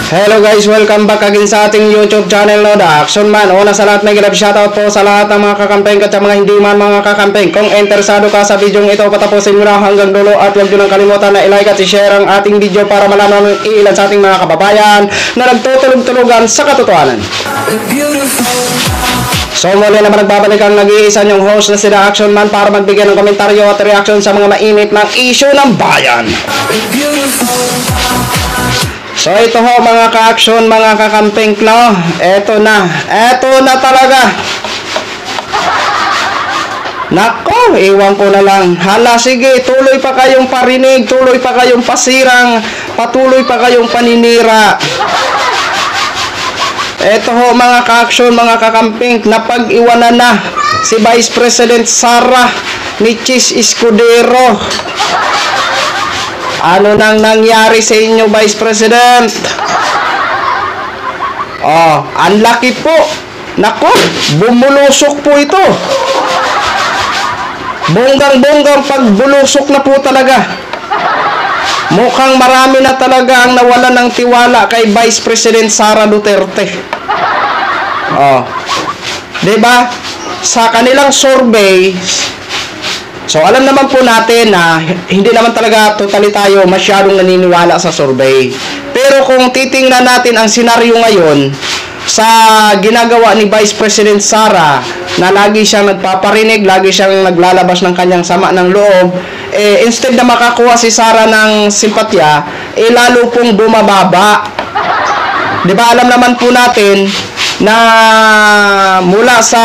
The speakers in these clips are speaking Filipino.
Hello guys, welcome back again sa ating YouTube channel, no, The Action Man. Una sa lahat, may grab shoutout po sa lahat ng mga kakampeng at sa mga hindi man mga kakampeng. Kung interesado ka sa video ito, patapusin mo na hanggang dulo at huwag nyo nang kalimutan na i-like at i-share ang ating video para malaman ng ilan sa ating mga kababayan na nagtutulog-tulugan sa katotohanan. So muli naman nagbabalik ang nag-iisa nyong host na si The Action Man para magbigay ng komentaryo at reaction sa mga mainit ng issue ng bayan. So ito ho mga ka-action, mga kakamping, no? Eto na talaga. Nako, iwan ko na lang. Hala, sige, tuloy pa kayong parinig, tuloy pa kayong pasirang, patuloy pa kayong paninira. Eto ho mga ka-action, mga kakamping, napag-iwanan na si Vice President Sara ni Chis Escudero. Ano nang nangyari sa inyo, Vice President? Oh, unlucky po. Nako, bumulusok po ito. Bonggang-bonggang pagbulusok na po talaga. Mukhang marami na talaga ang nawalan ng tiwala kay Vice President Sara Duterte. Oh. 'Di ba? Sa kanilang survey, so alam naman po natin na hindi naman talaga totally tayo masyadong naniniwala sa survey. Pero kung titingnan natin ang senaryo ngayon sa ginagawa ni Vice President Sara, na lagi siyang nagpaparinig, lagi siyang naglalabas ng kanyang sama ng loob, instead na makakuha si Sara ng simpatya, lalo pong bumababa. 'Di ba? Alam naman po natin na mula sa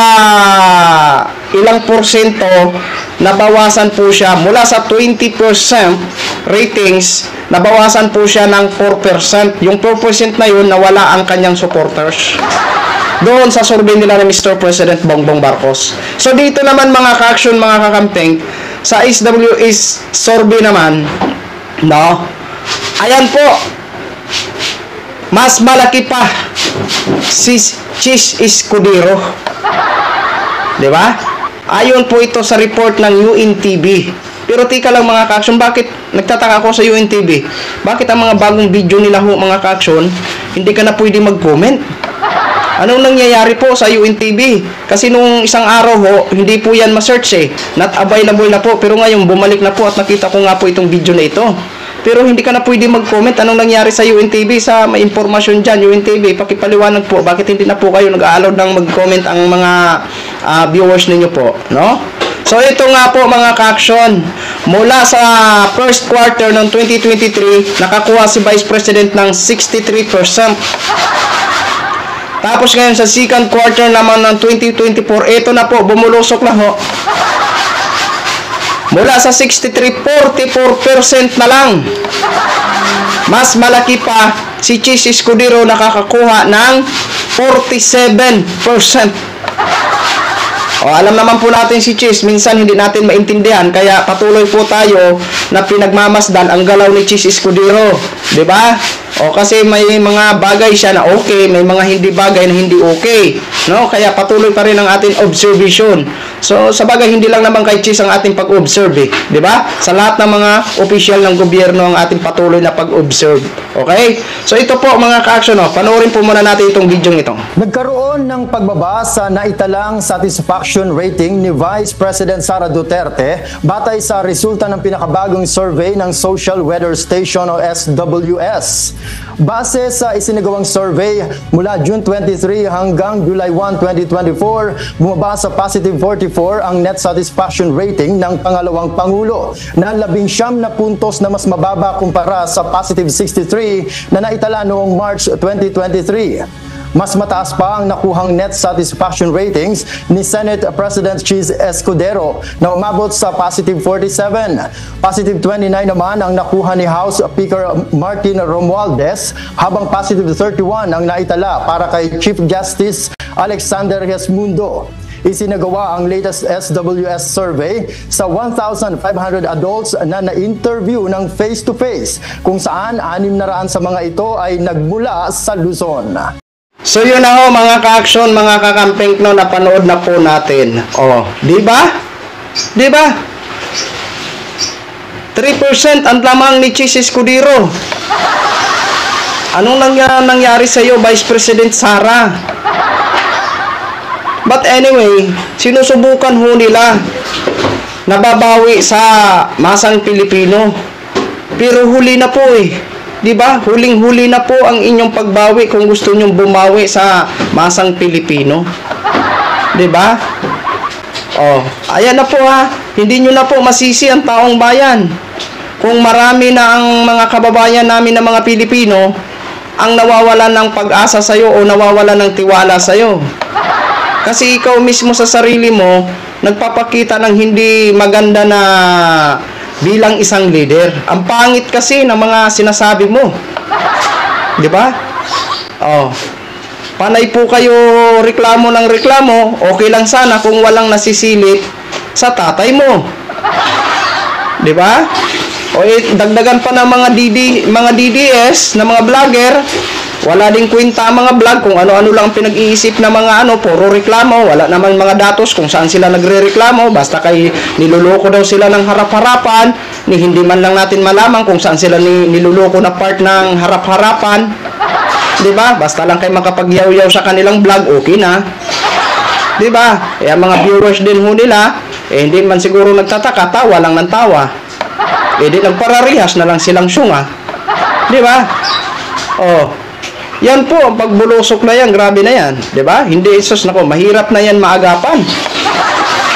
ilang porsyento nabawasan po siya, mula sa 20% ratings, nabawasan po siya ng 4%. Yung 4% na yun, nawala ang kanyang supporters doon sa survey nila ni Mr. President Bongbong Marcos. So dito naman mga ka-action, mga kakamping, sa SWS survey naman, no, ayan po, mas malaki pa si Chis Escudero. 'Di ba? Ayon po ito sa report ng UNTV. Pero tika lang mga ka-action, bakit nagtataka ako sa UNTV? Bakit ang mga bagong video nila ho mga ka-action, hindi ka na pwede mag-comment? Anong nangyayari po sa UNTV? Kasi nung isang araw ho, hindi po yan ma-search Not available na po. Pero ngayon bumalik na po at nakita ko nga po itong video na ito. Pero hindi ka na pwede mag-comment. Anong nangyari sa UNTV? Sa may impormasyon dyan, UNTV, pakipaliwanag po. Bakit hindi na po kayo nag-a-allow ng mag-comment ang mga viewers ninyo po, no? So ito nga po mga ka-action, mula sa first quarter ng 2023, nakakuha si Vice President ng 63%. Tapos ngayon sa second quarter naman ng 2024, ito na po, bumulusok na ho. Mula sa 63, 44% na lang. Mas malaki pa si Chis Escudero, nakakakuha ng 47%. O, alam naman po natin si Chis, minsan hindi natin maintindihan, kaya patuloy po tayo na pinagmamasdan ang galaw ni Chis Escudero, 'di ba? O, kasi may mga bagay siya na okay, may mga hindi bagay na hindi okay, no? Kaya patuloy pa rin ang ating observation. So sa bagay, hindi lang naman kay Chis ang ating pag-observe, 'di ba? Sa lahat ng mga opisyal ng gobyerno ang ating patuloy na pag-observe. Okay? So ito po mga ka-action, panoorin po muna natin itong video ito. Nagkaroon ng pagbaba sa naitalang satisfaction rating ni Vice President Sara Duterte batay sa resulta ng pinakabagong survey ng Social Weather Station o SWS. Base sa isinagawang survey mula June 23 hanggang July 1, 2024, bumaba sa positive 44 ang net satisfaction rating ng pangalawang Pangulo na 19 na puntos na mas mababa kumpara sa positive 63 na naitala noong March 2023. Mas mataas pa ang nakuhang net satisfaction ratings ni Senate President Chis Escudero na umabot sa positive 47. Positive 29 naman ang nakuha ni House Speaker Martin Romualdez, habang positive 31 ang naitala para kay Chief Justice Alexander Gesmundo. Isinagawa ang latest SWS survey sa 1,500 adults na na-interview ng face-to-face, kung saan 600 sa mga ito ay nagmula sa Luzon. So yun na ho mga ka-action, mga kakamping, no, napanood na po natin. Oh, di ba? Di ba? 3% ang lamang ni Chis Escudero. Anong nangyari sa iyo, Vice President Sara? But anyway, sinusubukan ho nila nababawi sa masang Pilipino. Pero huli na po eh. 'Di ba? Huling-huli na po ang inyong pagbawi kung gusto nyong bumawi sa masang Pilipino. 'Di ba? Oh, ayan na po ha. Hindi nyo na po masisi ang taong bayan. Kung marami na ang mga kababayan namin na mga Pilipino ang nawawalan ng pag-asa sa iyo o nawawalan ng tiwala sa iyo. Kasi ikaw mismo sa sarili mo nagpapakita ng hindi maganda na bilang isang leader. Ang pangit kasi ng mga sinasabi mo. 'Di ba? Oh. Panay po kayo reklamo ng reklamo, okay lang sana kung walang nasisilip sa tatay mo. 'Di ba? O dagdagan pa ng mga DDS, na mga vlogger, wala ding kwenta ang mga vlog kung ano-ano lang pinag-iisip na mga puro reklamo, wala naman mga datos kung saan sila nagrereklamo, basta kay niluloko daw sila ng harap-harapan, ni hindi man lang natin malaman kung saan sila niluloko na part ng harap-harapan. 'Di ba? Basta lang kayo makapagyaw-yaw sa kanilang vlog, okay na. 'Di ba? Eh ang mga viewers din ho nila, hindi man siguro nagtataka, tawa lang ng tawa. Eh di nagpararihas na lang silang syunga. 'Di ba? Oh. Yan po ang pagbulusok na yan, grabe na yan, 'di ba? Hindi isos nako, mahirap na yan maagapan.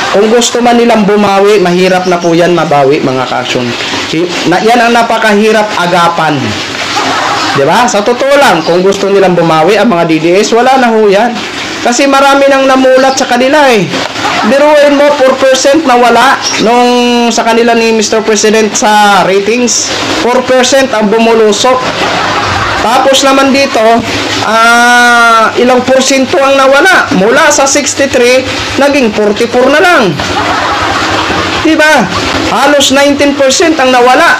Kung gusto man nilang bumawi, mahirap na po yan mabawi, mga kasyon. Yan ang napakahirap agapan. 'Di ba? Sa totoo lang, kung gusto nilang bumawi ang mga DDS, wala na ho yan. Kasi marami nang namulat sa kanila eh. Biruin mo, 4% na wala nung sa kanila ni Mr. President sa ratings. 4% ang bumulusok. Tapos naman dito, ilang porsyento ang nawala. Mula sa 63, naging 44 na lang. Diba? Halos 19% ang nawala.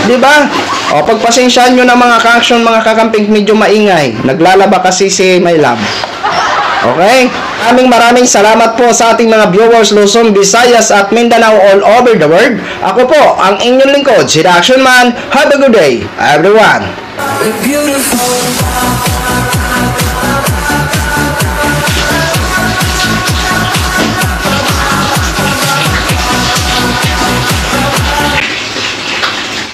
Diba? O, pagpasensyahan nyo na mga ka-action, mga kakamping, medyo maingay. Naglalaba kasi si My Love. Okay? Maraming salamat po sa ating mga viewers Luzon, Visayas at Mindanao all over the world. Ako po, ang inyong lingkod, si The Action Man. Have a good day, everyone. We're beautiful.